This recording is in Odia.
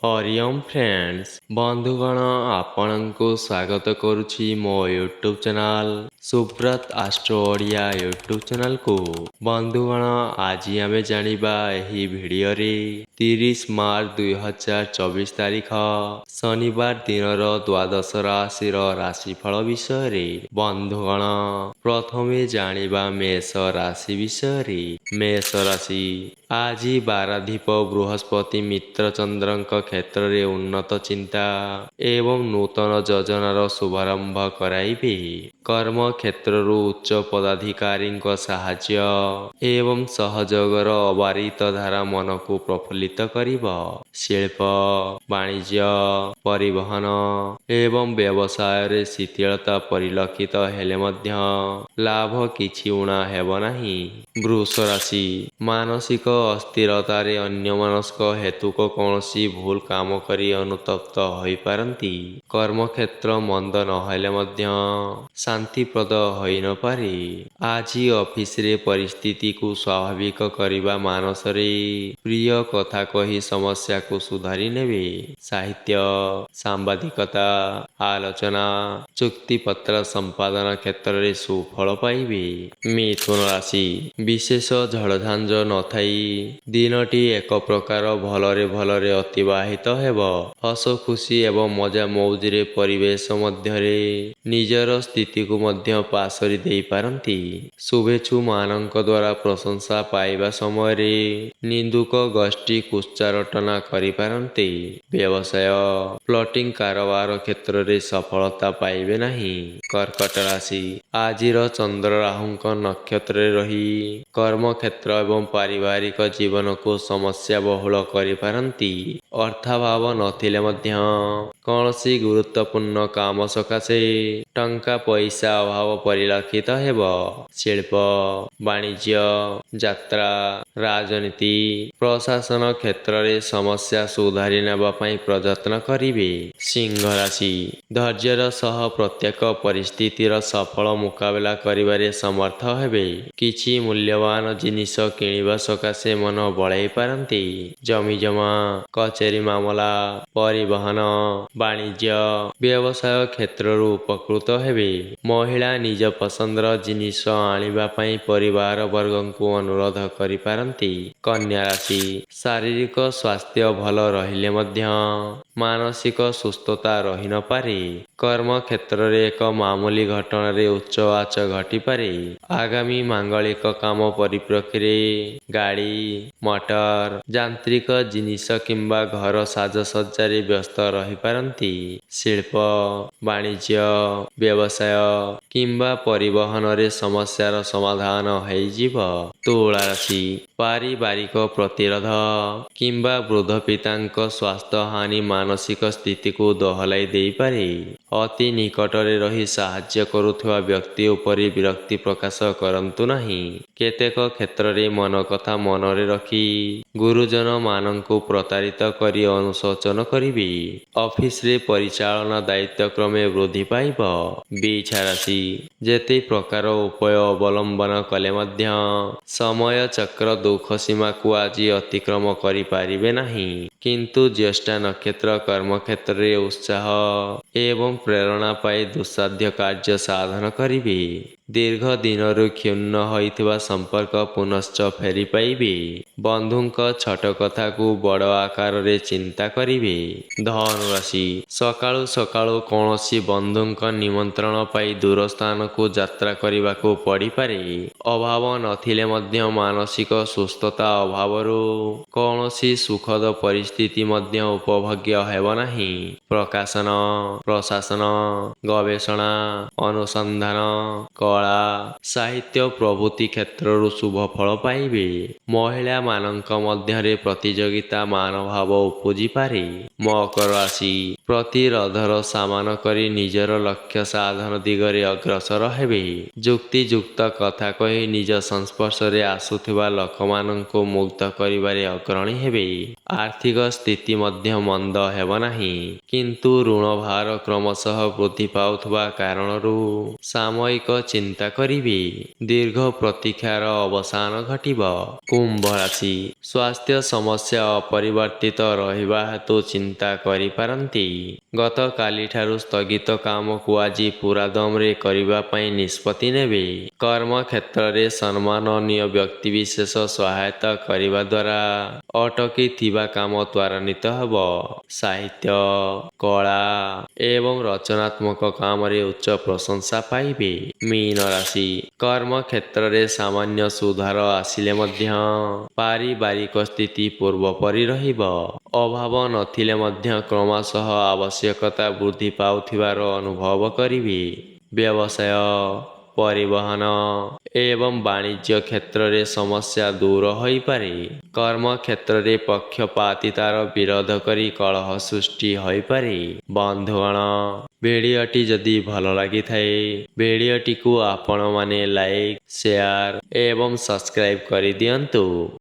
हरिओम फ्रेंड्स बंधुगण आपणको स्वागत करुछि मो YouTube channel Subrat astro Odia YouTube channel को। बंधुगण आज आमे जानिबा एही भिडियो रे 30 मार्च 2024 तारिख शनिवार दिनर द्वादश राशि राशिफल विषय रे। बंधुगण प्रथमे जानिबा मेष राशि विषय रे। मेष राशि आज बाराधिप बृहस्पति मित्र चंद्रଙ୍କ କ୍ଷେତ୍ରରେ ଉନ୍ନତ ଚିନ୍ତା ଏବଂ ନୂତନ ଯୋଜନାର ଶୁଭାରମ୍ଭ କରାଇବେ। କର୍ମ କ୍ଷେତ୍ରରୁ ଉଚ୍ଚ ପଦାଧିକାରୀଙ୍କ ସାହାଯ୍ୟ ଏବଂ ସହଯୋଗର ଅବାରିତ ଧାରା ମନକୁ ପ୍ରଫୁଲ୍ଲିତ କରିବ। ଶିଳ୍ପ ବାଣିଜ୍ୟ ପରିବହନ ଏବଂ ବ୍ୟବସାୟରେ ଶିଥିଳତା ପରିଲକ୍ଷିତ ହେଲେ ମଧ୍ୟ ଲାଭ କିଛି ଉଣା ହେବ ନାହିଁ। ବୃଷ ରାଶି ମାନସିକ ଅସ୍ଥିରତାରେ ଅନ୍ୟମନସ୍କ ହେତୁକ କୌଣସି ଭୁଲ କାମ କରି ଅନୁତପ୍ତ ହୋଇପାରନ୍ତି। କର୍ମକ୍ଷେତ୍ର ମନ୍ଦ ନହେଲେ ମଧ୍ୟ ଶାନ୍ତିପ୍ରଦ ହୋଇନପାରେ। ଆଜି ଅଫିସରେ ପରିସ୍ଥିତିକୁ ସ୍ୱାଭାବିକ କରିବା ମାନସରେ ପ୍ରିୟ କଥା କହି ସମସ୍ୟାକୁ ସୁଧାରି ନେବେ। ସାହିତ୍ୟ ସାମ୍ବାଦିକତା ଆଲୋଚନା ଚୁକ୍ତିପତ୍ର ସମ୍ପାଦନ କ୍ଷେତ୍ରରେ ସୁଫଳ ପାଇବେ। ମିଥୁନ ରାଶି ବିଶେଷ ଝଡ଼ଝାଞ୍ଜ ନଥାଇ ଦିନଟି ଏକ ପ୍ରକାର ଭଲରେ ଭଲରେ ଅତିବାହିତ ହେବ। ହସ ଖୁସି ଏବଂ ମଜା ମଉଜରେ ପରିବେଶ ମଧ୍ୟରେ ନିଜର ସ୍ଥିତିକୁ ମଧ୍ୟ ପାସୋରି ଦେଇପାରନ୍ତି। ଶୁଭେଚ୍ଛୁ ମାନଙ୍କ ଦ୍ୱାରା ପ୍ରଶଂସା ପାଇବା ସମୟରେ ନିନ୍ଦୁକ ଗୋଷ୍ଠୀ କୁଚାରଟନା କରିପାରନ୍ତି। ବ୍ୟବସାୟ ପ୍ଲଟିଂ କାରବାର କ୍ଷେତ୍ରରେ ସଫଳତା ପାଇବେ ନାହିଁ। କର୍କଟ ରାଶି ଆଜିର ଚନ୍ଦ୍ର ରାହୁଙ୍କ ନକ୍ଷତ୍ରରେ ରହି କର୍ମକ୍ଷେତ୍ର ଏବଂ ପାରିବାରିକ ଜୀବନକୁ ସମସ୍ୟା ବହୁଳ କରିପାରନ୍ତି। ଅର୍ଥାଭାବ ନଥିଲେ ମଧ୍ୟ କୌଣସି ଗୁରୁତ୍ୱପୂର୍ଣ୍ଣ କାମ ସକାଶେ ଟଙ୍କା ପଇସା ଅଭାବ ପରିଲକ୍ଷିତ ହେବ। ଶିଳ୍ପ ବାଣିଜ୍ୟ ଯାତ୍ରା ରାଜନୀତି ପ୍ରଶାସନ କ୍ଷେତ୍ରରେ ସମସ୍ୟା ସୁଧାରି ନେବା ପାଇଁ ପ୍ରଯତ୍ନ କରିବେ। ସିଂହ ରାଶି ଧୈର୍ଯ୍ୟର ସହ ପ୍ରତ୍ୟେକ ପରିସ୍ଥିତିର ସଫଳ ମୁକାବିଲା କରିବାରେ ସମର୍ଥ ହେବେ। କିଛି ମୂଲ୍ୟବାନ ଜିନିଷ କିଣିବା ସକାଶେ ମନ ବଳାଇ ପାରନ୍ତି। ଜମିଜମା କଚେରୀ ମାମଲା ପରିବହନ ବାଣିଜ୍ୟ ବ୍ୟବସାୟ କ୍ଷେତ୍ରରୁ ଉପକୃତ ହେବେ। ମହିଳା ନିଜ ପସନ୍ଦର ଜିନିଷ ଆଣିବା ପାଇଁ ପରିବାର ବର୍ଗଙ୍କୁ ଅନୁରୋଧ କରିପାରନ୍ତି। କନ୍ୟା ରାଶି ଶାରୀରିକ ସ୍ୱାସ୍ଥ୍ୟ ଭଲ ରହିଲେ ମଧ୍ୟ ମାନସିକ ସୁସ୍ଥତା ରହିନପାରେ। କର୍ମକ୍ଷେତ୍ରରେ ଏକ ମାମୁଲି ଘଟଣାରେ ଉଚ୍ଚ ଆଚ ଘଟିପାରେ। ଆଗାମୀ ମାଙ୍ଗଳିକ କାମ ପରିପ୍ରେକ୍ଷୀରେ ଗାଡ଼ି ମଟର ଯାନ୍ତ୍ରିକ ଜିନିଷ କିମ୍ବା ଘର ସାଜସଜ୍ଜାରେ ବ୍ୟସ୍ତ ରହିପାରନ୍ତି। ଶିଳ୍ପ ବାଣିଜ୍ୟ ବ୍ୟବସାୟ କିମ୍ବା ପରିବହନରେ ସମସ୍ୟାର ସମାଧାନ ହୋଇଯିବ। ତୁଳା ରାଶି ପାରିବାରିକ ପ୍ରତିରୋଧ କିମ୍ବା ବୃଦ୍ଧ ପିତାଙ୍କ ସ୍ୱାସ୍ଥ୍ୟ ହାନି ମାନସିକ ସ୍ଥିତିକୁ ଦୋହଲାଇ ଦେଇପାରେ। ଅତି ନିକଟରେ ରହି ସାହାଯ୍ୟ କରୁଥିବା ବ୍ୟକ୍ତି ଉପରେ ବିରକ୍ତି ପ୍ରକାଶ କରନ୍ତୁ ନାହିଁ। କେତେକ କ୍ଷେତ୍ରରେ ମନ କଥା ମନରେ ରଖି ଗୁରୁଜନ ମାନଙ୍କୁ ପ୍ରତାରିତ କରି ଅନୁଶୋଚନ କରିବେ। ଅଫିସରେ ପରିଚାଳନା ଦାୟିତ୍ୱ କ୍ରମେ ବୃଦ୍ଧି ପାଇବ। ବିଛା ରାଶି ଯେତେ ପ୍ରକାର ଉପାୟ ଅବଲମ୍ବନ କଲେ ମଧ୍ୟ ସମୟ ଚକ୍ର ଦୁଃଖ ସୀମାକୁ ଆଜି ଅତିକ୍ରମ କରିପାରିବେ ନାହିଁ। କିନ୍ତୁ ଜ୍ୟେଷ୍ଠା ନକ୍ଷତ୍ର କର୍ମକ୍ଷେତ୍ରରେ ଉତ୍ସାହ ଏବଂ ପ୍ରେରଣା ପାଇ ଦୁଃସାଧ୍ୟ କାର୍ଯ୍ୟ ସାଧନ କରିବେ। ଦୀର୍ଘ ଦିନରୁ କ୍ଷୁଣ୍ଣ ହୋଇଥିବା ସମ୍ପର୍କ ପୁନଶ୍ଚ ଫେରି ପାଇବେ। ବନ୍ଧୁଙ୍କ ଛୋଟ କଥାକୁ ବଡ଼ ଆକାରରେ ଚିନ୍ତା କରିବେ। ଧନୁ ରାଶି ସକାଳୁ ସକାଳୁ କୌଣସି ବନ୍ଧୁଙ୍କ ନିମନ୍ତ୍ରଣ ପାଇ ଦୂର ସ୍ଥାନକୁ ଯାତ୍ରା କରିବାକୁ ପଡ଼ିପାରେ। ଅଭାବ ନଥିଲେ ମଧ୍ୟ ମାନସିକ ସୁସ୍ଥତା ଅଭାବରୁ କୌଣସି ସୁଖଦ ପରିସ୍ଥିତି ମଧ୍ୟ ଉପଭୋଗ୍ୟ ହେବ ନାହିଁ। ପ୍ରକାଶନ ପ୍ରଶାସନ ଗବେଷଣା ଅନୁସନ୍ଧାନ କଳା ସାହିତ୍ୟ ପ୍ରଭୃତି କ୍ଷେତ୍ରରୁ ଶୁଭ ଫଳ ପାଇବେ। ମହିଳାମାନଙ୍କ ମଧ୍ୟରେ ପ୍ରତିଯୋଗିତା ମାନଭାବ ଉପୁଜିପାରେ। ମକର ରାଶି ପ୍ରତିରୋଧର ସାମନ କରି ନିଜର ଲକ୍ଷ୍ୟ ସାଧନ ଦିଗରେ ଅଗ୍ରସର ହେବେ। ଯୁକ୍ତିଯୁକ୍ତ କଥା କହି ନିଜ ସଂସ୍ପର୍ଶରେ ଆସୁଥିବା ଲୋକମାନଙ୍କୁ ମୁଗ୍ଧ କରିବାରେ ଅଗ୍ରଣୀ ହେବେ। ଆର୍ଥିକ ସ୍ଥିତି ମଧ୍ୟ ମନ୍ଦ ହେବ ନାହିଁ। କିନ୍ତୁ ଋଣ ଭାର କ୍ରମଶଃ ବୃଦ୍ଧି ପାଉଥିବା କାରଣରୁ ସାମୟିକ ଚିନ୍ତା କରିବେ। ଦୀର୍ଘ ପ୍ରତୀକ୍ଷାର ଅବସାନ ଘଟିବ। କୁମ୍ଭ ରାଶି ସ୍ୱାସ୍ଥ୍ୟ ସମସ୍ୟା ଅପରିବର୍ତ୍ତିତ ରହିବା ହେତୁ ଚିନ୍ତା ଚିନ୍ତା କରିପାରନ୍ତି। ଗତକାଲିଠାରୁ ସ୍ଥଗିତ କାମକୁ ଆଜି ପୁରାଦମରେ କରିବା ପାଇଁ ନିଷ୍ପତ୍ତି ନେବେ। କର୍ମକ୍ଷେତ୍ରରେ ସମ୍ମାନନୀୟ ବ୍ୟକ୍ତିବିଶେଷ ସହାୟତା କରିବା ଦ୍ୱାରା ଅଟକି ଥିବା କାମ ତ୍ୱରାନ୍ୱିତ ହେବ। ସାହିତ୍ୟ, କଳା ଏବଂ ରଚନାତ୍ମକ କାମରେ ଉଚ୍ଚ ପ୍ରଶଂସା ପାଇବେ। ମୀନ ରାଶି, କର୍ମକ୍ଷେତ୍ରରେ ସାମାନ୍ୟ ସୁଧାର ଆସିଲେ ମଧ୍ୟ ପାରିବାରିକ ସ୍ଥିତି ପୂର୍ବପରି ରହିବ। ଅଭାବ ନଥିଲେ ମଧ୍ୟ କ୍ରମଶଃ ଆବଶ୍ୟକତା ବୃଦ୍ଧି ପାଉଥିବାର ଅନୁଭବ କରିବେ। ବ୍ୟବସାୟ, ପରିବହନ ଏବଂ ବାଣିଜ୍ୟ କ୍ଷେତ୍ରରେ ସମସ୍ୟା ଦୂର ହୋଇପାରେ। କର୍ମକ୍ଷେତ୍ରରେ ପକ୍ଷପାତିତାର ବିରୋଧ କରି କଳହ ସୃଷ୍ଟି ହୋଇପାରେ। ବନ୍ଧୁଗଣ, ଭିଡ଼ିଓଟି ଯଦି ଭଲ ଲାଗିଥାଏ, ଭିଡ଼ିଓଟିକୁ ଆପଣମାନେ ଲାଇକ୍, ସେୟାର ଏବଂ ସବସ୍କ୍ରାଇବ୍ କରିଦିଅନ୍ତୁ।